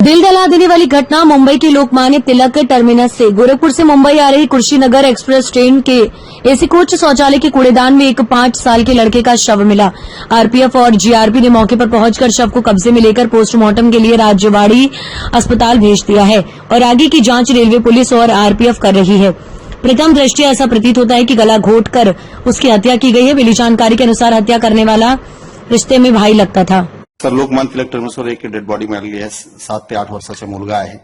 दिल दहला देने वाली घटना मुंबई के लोकमान्य तिलक टर्मिनस से गोरखपुर से मुंबई आ रही कुशीनगर एक्सप्रेस ट्रेन के एसी कोच शौचालय के कूड़ेदान में एक 5 साल के लड़के का शव मिला। आरपीएफ और जीआरपी ने मौके पर पहुंचकर शव को कब्जे में लेकर पोस्टमार्टम के लिए राज्यवाड़ी अस्पताल भेज दिया है और आगे की जांच रेलवे पुलिस और आरपीएफ कर रही है। प्रथम दृष्टया ऐसा प्रतीत होता है कि गला घोंटकर उसकी हत्या की गई है। मिली जानकारी के अनुसार हत्या करने वाला रिश्ते में भाई लगता था। सर, लोकमान्य टिळक टर्मिनसवर एक डेड बॉडी मिळालेली आहे। 7 ते 8 वर्षाचा मुलगा आहे।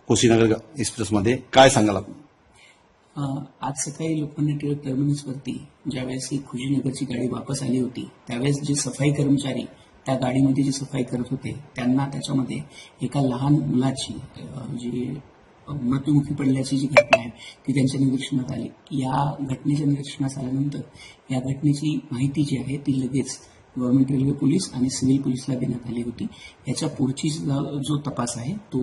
कुशीनगर एक्सप्रेसमध्ये काय सांगाल आपण? आज सकाळी लोकमान्य टिळक टर्मिनसवरती ज्यावेळेस ही कुशीनगरची गाडी वापस आली होती त्यावेळेस जे सफाई कर्मचारी त्या गाडीमध्ये जी सफाई करत होते त्यांना त्याच्यामध्ये एका लहान मुलाची जी मृत्युमुखी पडल्याची जी घटना आहे ती त्यांच्या निरीक्षणात आली। या घटनेच्या निरीक्षणात आल्यानंतर या घटनेची माहिती जी आहे ती लगेच गव्हर्नमेंट रेल्वे पोलीस आणि सिव्हिल पोलीसला देण्यात आली होती। याच्या पुढची जो तपास आहे तो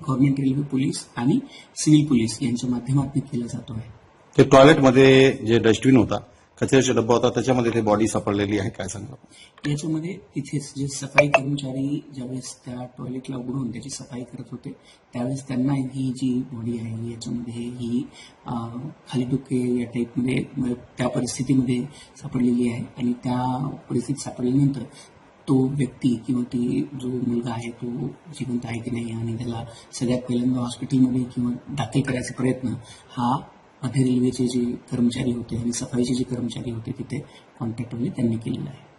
गव्हर्नमेंट रेल्वे पोलीस आणि सिव्हिल पोलीस यांच्या माध्यमातून केला जातो आहे। ते टॉयलेटमध्ये जे डस्टबिन होता, कचऱ्याचा डब्बा होता, त्याच्यामध्ये ते बॉडी सापडलेली आहे, काय सांगाल? याच्यामध्ये तिथेच जे सफाई कर्मचारी ज्यावेळेस त्या टॉयलेटला उघडून त्याची सफाई करत होते त्यावेळेस त्यांना ही जी बॉडी आहे याच्यामध्ये ही खाली डुके या टाईपमध्ये त्या परिस्थितीमध्ये सापडलेली आहे आणि त्या परिस्थितीत सापडल्यानंतर तो व्यक्ती किंवा ती जो मुलगा आहे तो जिवंत आहे की नाही आणि त्याला सगळ्यात पहिल्यांदा हॉस्पिटलमध्ये किंवा दाखल करायचा प्रयत्न हा मध्य रेल्वेचे जे कर्मचारी होते आणि सफाईचे जे कर्मचारी होते तिथे कॉन्टॅक्टमध्ये त्यांनी केलेला आहे।